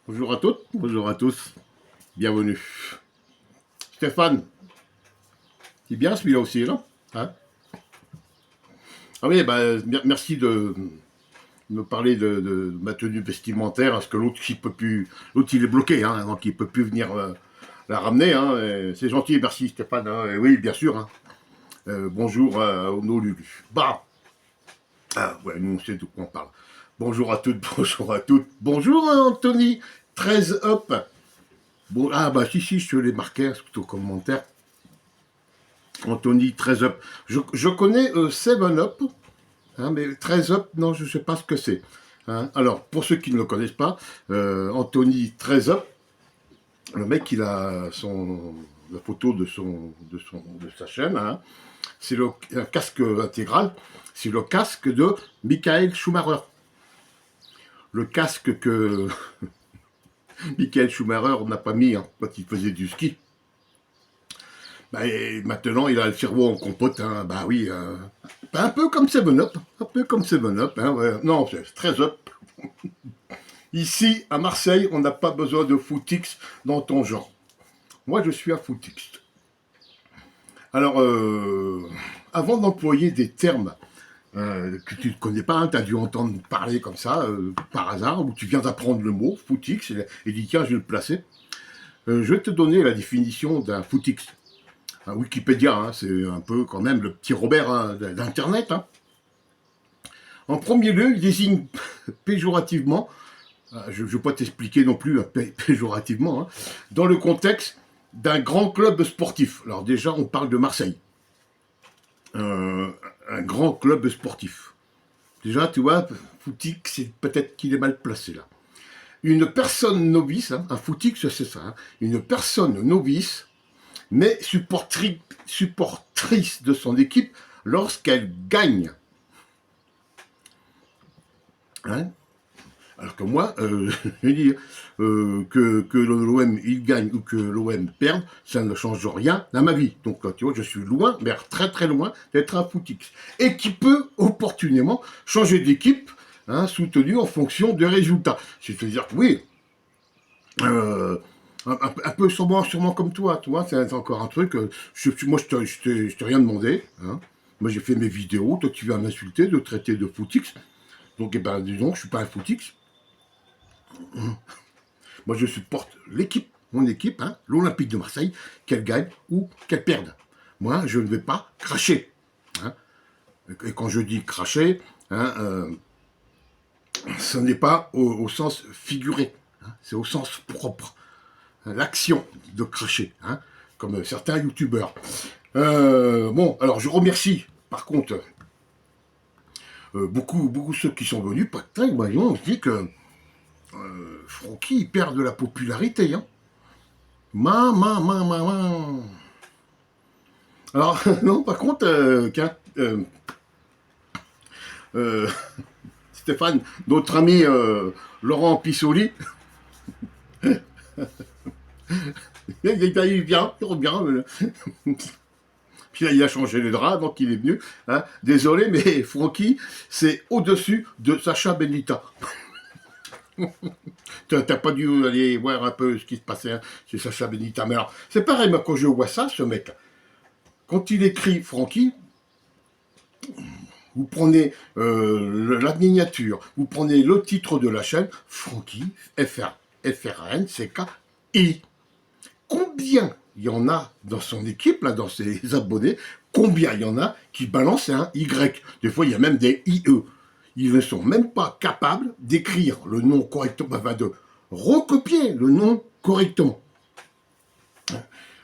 Bonjour à toutes, bonjour à tous, bienvenue. Stéphane, c'est bien celui-là aussi, là hein. Ah oui, bah, merci de me parler de ma tenue vestimentaire, parce que l'autre, il peut plus, l'autre il est bloqué, hein, donc il peut plus venir la ramener. Hein, c'est gentil, merci Stéphane. Hein, et oui, bien sûr. Hein. Bonjour aux nos Lulu. Bah, ah ouais, nous on sait de quoi on parle. Bonjour à toutes, bonjour à toutes. Bonjour Anthony, 13 up. Bon, ah bah si, je te l'ai marqué, hein, c'est au commentaire. Anthony 13 Up. Je connais 7 Up, hein, mais 13 Up, non, je ne sais pas ce que c'est. Hein. Alors, pour ceux qui ne le connaissent pas, Anthony 13 Up, le mec, il a la photo de sa chaîne. Hein. C'est un casque intégral. C'est le casque de Michael Schumacher. Le casque que Michael Schumacher n'a pas mis hein, quand il faisait du ski. Bah, et maintenant, il a le cerveau en compote. Hein. Bah oui, un peu comme 7-Up. Un peu comme 7-Up. Hein, ouais. Non, c'est 13-Up. Ici, à Marseille, on n'a pas besoin de footix dans ton genre. Moi, je suis un footix. Alors, avant d'employer des termes que tu ne connais pas, hein, tu as dû entendre parler comme ça, par hasard, ou tu viens d'apprendre le mot, footix, et dis tiens, je vais le placer. Je vais te donner la définition d'un footix. Un Wikipédia, hein, c'est un peu quand même le petit Robert hein, d'Internet. Hein. En premier lieu, il désigne péjorativement, je ne vais pas t'expliquer non plus péjorativement, hein, dans le contexte d'un grand club sportif. Alors déjà, on parle de Marseille. Un grand club sportif. Déjà, tu vois, Footix, c'est peut-être qu'il est mal placé là. Une personne novice, hein, un Footix, c'est ça, hein, une personne novice, mais supportrice de son équipe lorsqu'elle gagne. Hein. Alors que moi, je veux dire, que l'OM il gagne ou que l'OM perde, ça ne change rien à ma vie. Donc, tu vois, je suis loin, mais très très loin d'être un footix. Et qui peut opportunément changer d'équipe, hein, soutenu en fonction des résultats. C'est-à-dire que oui, euh, un peu sûrement comme toi, c'est encore un truc. Moi, je t'ai rien demandé. Hein. Moi, j'ai fait mes vidéos. Toi, tu viens m'insulter, de traiter de footix. Donc, eh ben, disons, je suis pas un footix. Moi, je supporte l'équipe, mon équipe, hein, l'Olympique de Marseille, qu'elle gagne ou qu'elle perde. Moi, je ne vais pas cracher. Hein. Et quand je dis cracher, hein, ce n'est pas au sens figuré, hein, c'est au sens propre. L'action de cracher, hein, comme certains youtubeurs. Bon, alors je remercie, par contre, beaucoup ceux qui sont venus. On se dit que Francky perd de la popularité. Hein. Ma. Alors, non, par contre, euh, Stéphane, notre ami Laurent Pissoli, il revient. Puis là, il a changé les draps, donc il est venu. Hein. Désolé, mais Francky, c'est au-dessus de Sacha Benita. T'as pas dû aller voir un peu ce qui se passait hein, chez Sacha Benita. Mais alors, c'est pareil, moi, quand je vois ça, ce mec, quand il écrit Francky, vous prenez la miniature, vous prenez le titre de la chaîne, Francky, FRANCKI. Combien il y en a dans son équipe, là, dans ses abonnés, combien il y en a qui balancent un Y. Des fois, il y a même des IE. Ils ne sont même pas capables d'écrire le nom correctement, enfin de recopier le nom correctement.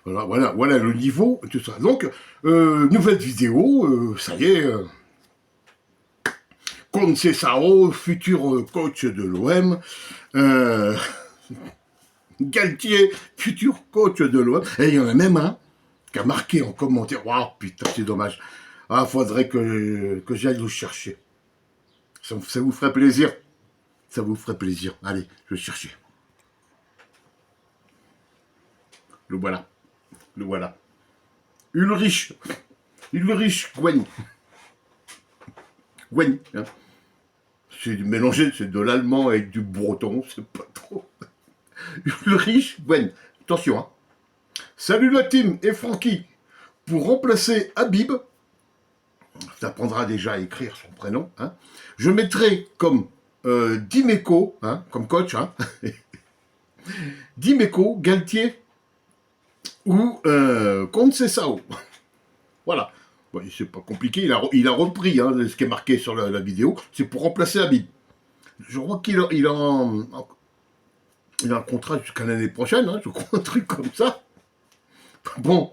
Voilà le niveau, tout ça. Donc, nouvelle vidéo, ça y est, Conceição, futur coach de l'OM, Galtier, futur coach de l'OM, et il y en a même un qui a marqué en commentaire, waouh, putain, c'est dommage, ah, faudrait que j'aille le chercher. Ça vous ferait plaisir. Ça vous ferait plaisir. Allez, je vais chercher. Le voilà. Le voilà. Ulrich. Ulrich Gwen. Gwen. Hein. C'est mélangé, c'est de l'allemand avec du breton, c'est pas trop. Ulrich Gwen. Attention, hein. Salut la team et Francky. Pour remplacer Habib, tu apprendras déjà à écrire son prénom, hein, je mettrai comme Dimeco, hein, comme coach, hein, Dimeco, Galtier ou Conceição. Voilà. Bon, c'est pas compliqué, il a repris hein, ce qui est marqué sur la vidéo, c'est pour remplacer Habib. Je crois qu'il a un contrat jusqu'à l'année prochaine, hein, je crois, un truc comme ça. Bon,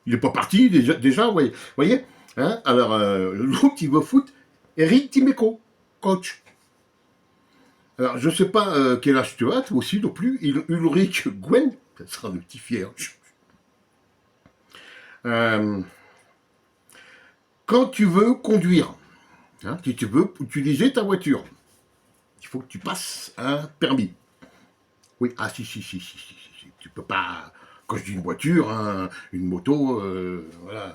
il n'est pas parti déjà vous voyez hein. Alors, l'autre, il veut foutre Eric Dimeco, coach. Alors, je ne sais pas quel âge tu as, toi aussi non plus, Ulrich Gwen, ça sera notifié. Hein. Quand tu veux conduire, hein, si tu veux utiliser ta voiture, il faut que tu passes un permis. Oui, ah si, tu peux pas, quand je dis une voiture, hein, une moto, voilà.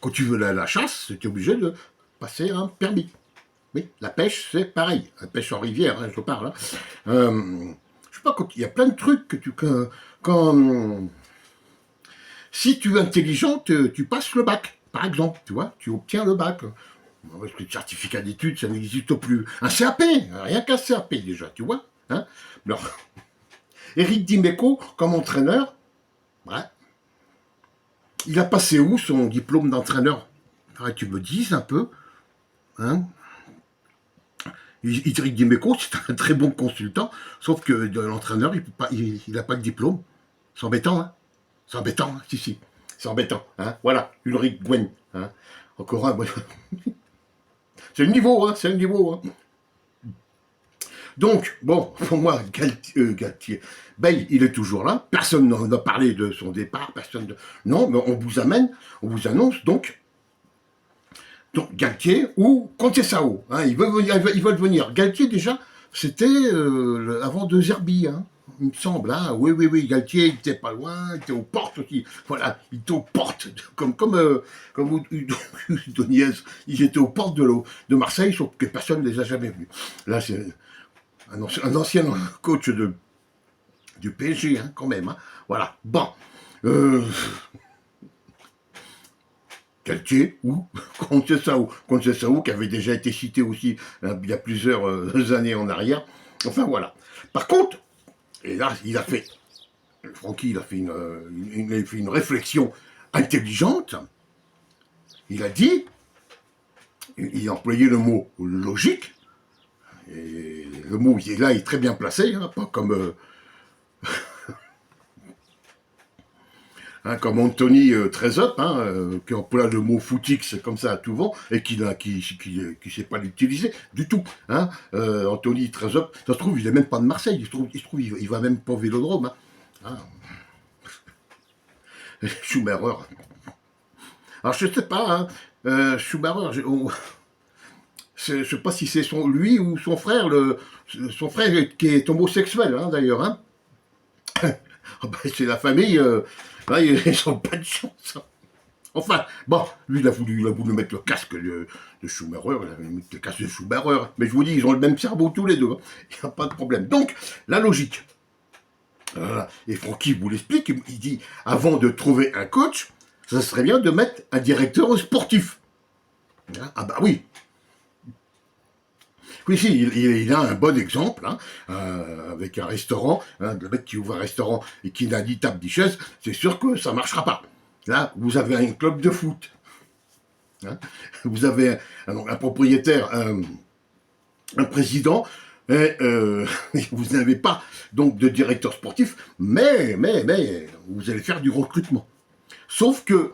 Quand tu veux la chasse, tu es obligé de passer un permis. Oui, la pêche, c'est pareil. La pêche en rivière, hein, je parle. Hein. Je sais pas, il y a plein de trucs que si tu es intelligent, tu passes le bac, par exemple, tu vois, tu obtiens le bac. Parce que le certificat d'études, ça n'existe plus. Un CAP, rien qu'un CAP déjà, tu vois. Hein. Alors, Eric Dimeco, comme entraîneur, ouais, il a passé où son diplôme d'entraîneur? Tu me dises un peu. Hein. Eric Dimeco, c'est un très bon consultant, sauf que l'entraîneur, il n'a pas de diplôme. C'est embêtant, hein. C'est embêtant, hein. Si. C'est embêtant. Hein. Voilà, Ulrich Gwen. Hein. Encore un. C'est le niveau, hein. C'est le niveau. Hein. Donc, bon, pour moi, Galtier, ben, il est toujours là. Personne n'a parlé de son départ. Non, mais on vous annonce donc Galtier ou Conceição. Hein, ils veulent venir. Galtier, déjà, c'était avant De Zerbi, hein, il me semble. Hein. Oui, Galtier, il était pas loin, il était aux portes aussi. Voilà, il était aux portes, comme Udoniez, ils étaient aux portes de Marseille, sauf que personne ne les a jamais vus. Là, c'est un ancien coach du PSG, hein, quand même. Hein. Voilà, bon. Galtier ou Conceição, qui avait déjà été cité aussi hein, il y a plusieurs années en arrière. Enfin, voilà. Par contre, et là, Francky, il a fait une réflexion intelligente. Il a dit, il a employé le mot logique, et le mot, là, il est très bien placé, hein, pas comme... Hein, comme Anthony Trezop, hein, qui emploie le mot footix comme ça à tout vent, et qui sait pas l'utiliser du tout. Hein. Anthony Trezop, ça se trouve, il est même pas de Marseille, il se trouve, il va même pas au Vélodrome. Hein. Schumacher. Alors je sais pas, hein, Schumacher, je sais pas si c'est lui ou son frère, son frère qui est homosexuel, hein, d'ailleurs. Hein. C'est la famille... Là, ils n'ont pas de chance. Enfin, bon, lui, il a voulu mettre le casque de Schumacher, il a mis le casque de Schumacher. Mais je vous dis, ils ont le même cerveau tous les deux. Hein. Il n'y a pas de problème. Donc, la logique. Voilà. Et Francky vous l'explique, il dit, avant de trouver un coach, ça serait bien de mettre un directeur sportif. Ah bah oui. Oui, si, il a un bon exemple, hein, avec un restaurant, hein, le mec qui ouvre un restaurant et qui n'a ni table ni chaise, c'est sûr que ça ne marchera pas. Là, vous avez un club de foot, hein, vous avez un propriétaire, un président, et vous n'avez pas donc de directeur sportif, mais vous allez faire du recrutement. Sauf que,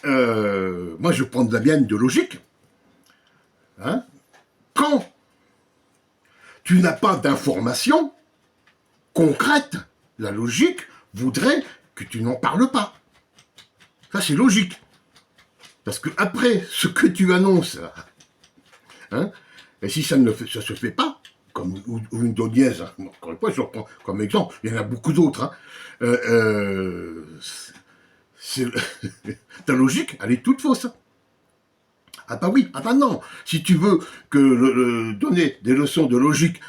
moi je prends de la mienne de logique, hein, quand tu n'as pas d'informations concrètes, la logique voudrait que tu n'en parles pas. Ça, c'est logique. Parce que après ce que tu annonces, hein, et si ça ne se fait pas, comme une Doniez, hein, encore une fois, je reprends comme exemple, il y en a beaucoup d'autres, hein, ta logique, elle est toute fausse. Ah bah oui, ah bah non. Si tu veux donner des leçons de logique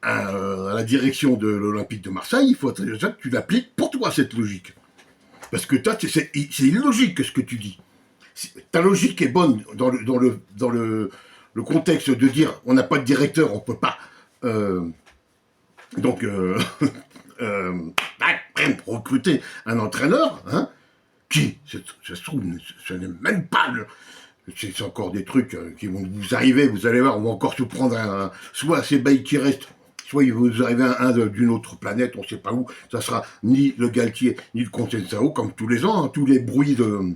à la direction de l'Olympique de Marseille, il faut déjà que tu l'appliques pour toi, cette logique. Parce que toi, c'est illogique ce que tu dis. Ta logique est bonne dans le contexte de dire on n'a pas de directeur, on peut pas. Donc, recruter un entraîneur, hein, qui, ça se trouve, ce n'est même pas c'est encore des trucs qui vont vous arriver, vous allez voir, on va encore se prendre soit ces bails qui restent, soit il va vous arriver un d'une autre planète, on ne sait pas où, ça sera ni le Galtier, ni le Conceição, comme tous les ans, hein, tous les bruits de...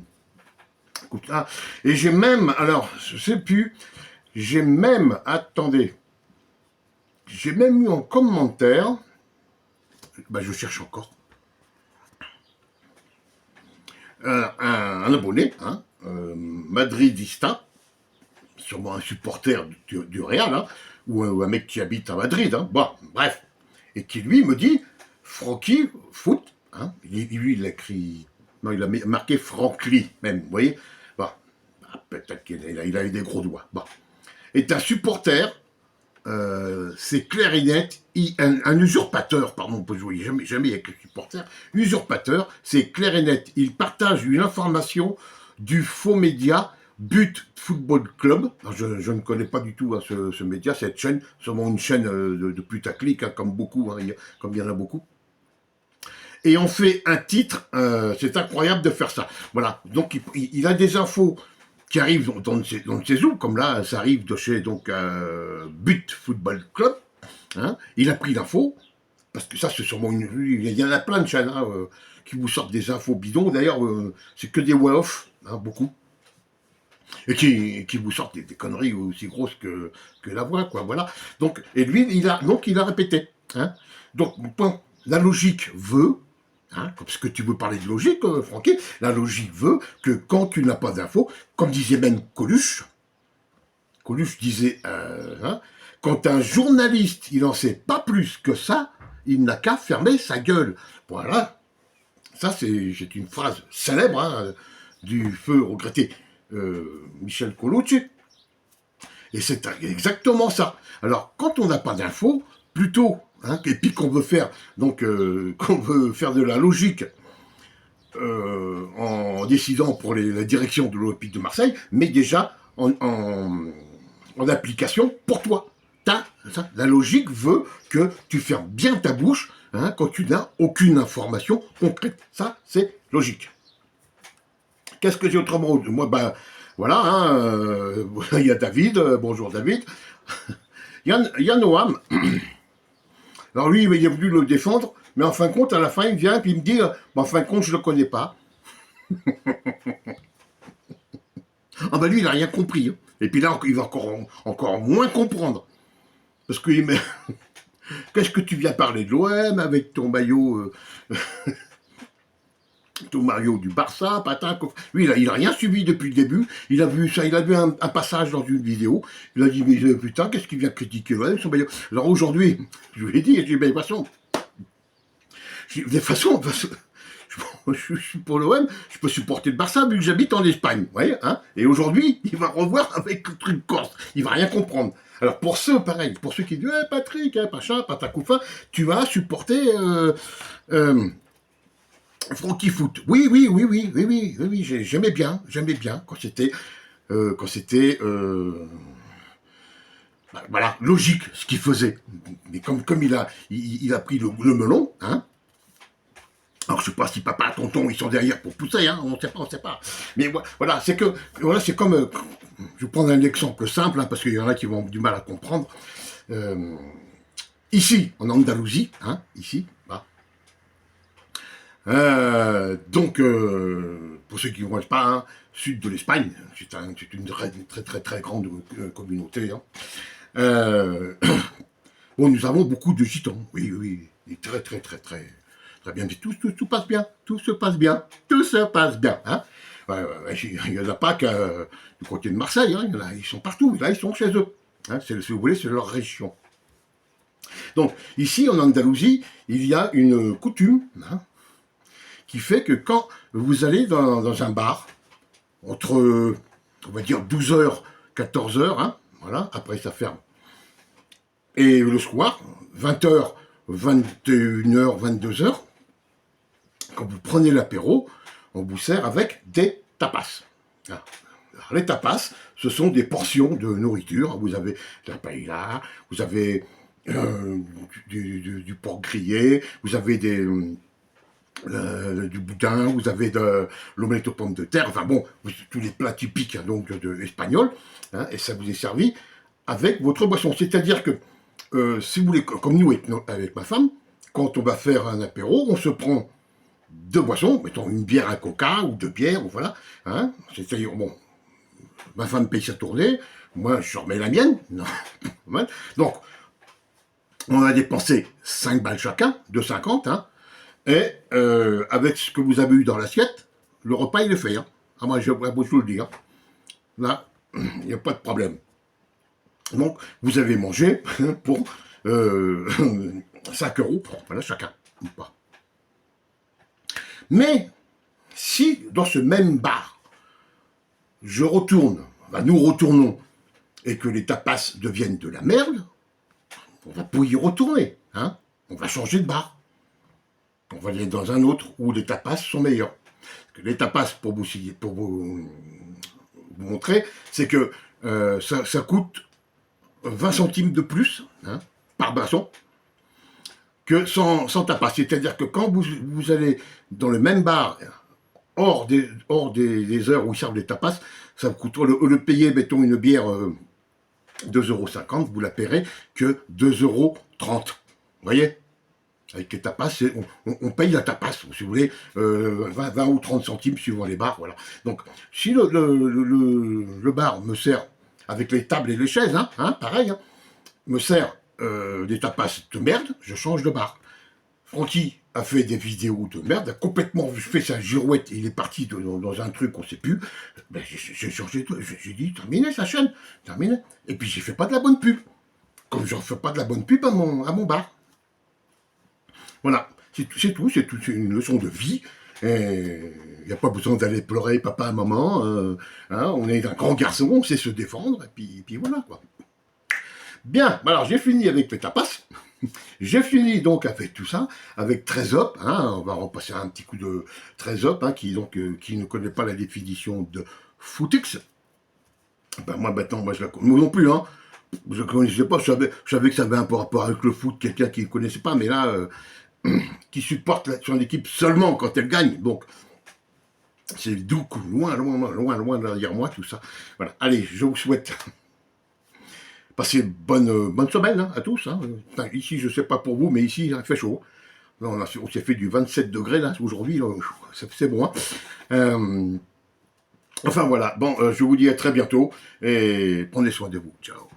Et j'ai même, alors, je sais plus, attendez, j'ai même eu en commentaire, je cherche encore, un abonné, hein, madridista, sûrement un supporter du Real, hein, ou un mec qui habite à Madrid, hein, bon, bref, et qui lui me dit, Francky Foot, hein, lui il a écrit, non, il a marqué Frankly même, vous voyez, bon, peut-être qu'il a eu des gros doigts, bon, est un supporter, c'est clair et net, un usurpateur, pardon, on peut jouer jamais avec le supporter, usurpateur, c'est clair et net, il partage une information du faux média But Football Club. Alors, je ne connais pas du tout hein, ce média, cette chaîne, sûrement une chaîne de putaclic, hein, comme beaucoup, hein, comme il y en a beaucoup. Et on fait un titre, c'est incroyable de faire ça. Voilà, donc il a des infos qui arrivent dans de ses zoos, comme là, ça arrive de chez donc But Football Club. Hein, il a pris l'info, parce que ça, c'est sûrement il y en a plein de chaînes hein, qui vous sortent des infos bidons. D'ailleurs, c'est que des way-off, hein, beaucoup. Et qui vous sortent des conneries aussi grosses que la voix, quoi, voilà. Donc, et lui, il a répété. Hein. Donc, la logique veut, hein, parce que tu veux parler de logique, Francky, la logique veut que quand tu n'as pas d'infos, comme disait même Coluche disait, hein, quand un journaliste, il n'en sait pas plus que ça, il n'a qu'à fermer sa gueule. Voilà. Ça, c'est une phrase célèbre hein, du feu regretté Michel Colucci. Et c'est exactement ça. Alors, quand on n'a pas d'infos, plutôt, hein, et puis qu'on veut faire, donc, de la logique en décidant pour la direction de l'Olympique de Marseille, mais déjà en application pour toi. La logique veut que tu fermes bien ta bouche hein, quand tu n'as aucune information concrète. Ça, c'est logique. Qu'est-ce que j'ai autrement? Moi, voilà, hein, il y a David, bonjour David. Il y a Noam. Alors lui, il a voulu le défendre, mais en fin de compte, à la fin, il vient et il me dit, en fin de compte, je ne le connais pas. Ah lui, il n'a rien compris. Hein. Et puis là, il va encore moins comprendre. Parce que qu'est-ce que tu viens parler de l'OM avec ton maillot... ton Mario du Barça, patin, lui il a rien suivi depuis le début, il a vu ça, il a vu un passage dans une vidéo, il a dit mais putain qu'est-ce qu'il vient critiquer l'OM son maillot. Alors aujourd'hui, je lui ai dit, de toute façon, je suis pour l'OM, je peux supporter le Barça vu que j'habite en Espagne, vous voyez, hein, et aujourd'hui, il va revoir avec le truc corse, il va rien comprendre. Alors pour ceux, pareil, pour ceux qui disent Patrick, hein, Pacha, Patacoufa, tu vas supporter Francky Foot. Oui, j'aimais bien quand c'était, voilà, logique ce qu'il faisait. Mais comme il a pris le melon, hein. Alors je sais pas si papa, tonton, ils sont derrière pour pousser, hein, on sait pas. Mais voilà, c'est comme, je vais prendre un exemple simple, hein, parce qu'il y en a qui vont avoir du mal à comprendre. Ici, en Andalousie, hein, ici, bah. Donc, pour ceux qui ne connaissent pas, hein, sud de l'Espagne, c'est une très grande communauté. Hein. Bon, nous avons beaucoup de gitans, oui, et très bien. Tout passe bien, tout se passe bien. Hein. Il n'y en a pas que du côté de Marseille, hein, ils sont partout, là ils sont chez eux. Hein, si vous voulez, c'est leur région. Donc, ici en Andalousie, il y a une coutume, hein, qui fait que quand vous allez dans un bar, entre, on va dire, 12h, 14h, hein, voilà, après ça ferme, et le soir, 20h, 21h, 22h, quand vous prenez l'apéro, on vous sert avec des tapas. Alors, les tapas, ce sont des portions de nourriture. Vous avez de la paella, vous avez du porc grillé, vous avez du boudin, vous avez de l'omelette aux pommes de terre, enfin bon, tous les plats typiques hein, donc espagnols, hein, et ça vous est servi avec votre boisson. C'est-à-dire que si vous voulez, comme nous avec ma femme, quand on va faire un apéro, on se prend deux boissons, mettons une bière, un coca, ou deux bières, ou voilà, hein, c'est-à-dire, bon, ma femme paye sa tournée, moi je remets la mienne, non. Donc, on a dépensé 5 balles chacun, de 50, hein, et avec ce que vous avez eu dans l'assiette, le repas il est fait. Hein. Ah, moi je vous le dire. Là, il n'y a pas de problème. Donc, vous avez mangé pour 5 euros, voilà, chacun, ou pas. Mais, si dans ce même bar, je retourne, nous retournons, et que les tapas deviennent de la merde, on va pas y retourner, hein. On va changer de bar. On va aller dans un autre où les tapas sont meilleurs. Les tapas, pour vous montrer, c'est que ça coûte 20 centimes de plus hein, par boisson que sans tapas. C'est-à-dire que quand vous allez dans le même bar, hors des heures où ils servent les tapas, ça vous coûte, le payer, mettons, une bière 2,50 €, vous la paierez que 2,30 €. Vous voyez? Avec les tapas, on paye la tapas, si vous voulez, 20 ou 30 centimes suivant les bars, voilà. Donc, si le bar me sert, avec les tables et les chaises, pareil, hein, me sert des tapas de merde, je change de bar. Francky a fait des vidéos de merde, a complètement fait sa girouette, il est parti dans un truc qu'on ne sait plus. Ben, j'ai changé tout, j'ai dit, terminé sa chaîne, terminé. Et puis, j'ai fait pas de la bonne pub. Comme je ne fais pas de la bonne pub à mon bar. Voilà, c'est tout, c'est une leçon de vie. Il n'y a pas besoin d'aller pleurer papa, maman. On est un grand garçon, on sait se défendre, et puis voilà, quoi. Bien, alors j'ai fini avec les tapas. J'ai fini donc avec tout ça, avec Trésop. On va repasser un petit coup de Trésop, qui ne connaît pas la définition de Footix. Ben moi maintenant, je la connais. Moi non plus, hein. Je ne connaissais pas, je savais que ça avait un rapport avec le foot, quelqu'un qui ne connaissait pas, mais là, qui supporte son équipe seulement quand elle gagne. Donc, c'est doux, loin derrière moi, tout ça. Voilà. Allez, je vous souhaite passer bonne semaine à tous. Enfin, ici, je ne sais pas pour vous, mais ici, il fait chaud. Là, on s'est fait du 27 degrés, là, aujourd'hui. C'est bon. Enfin, voilà. Bon, je vous dis à très bientôt et prenez soin de vous. Ciao.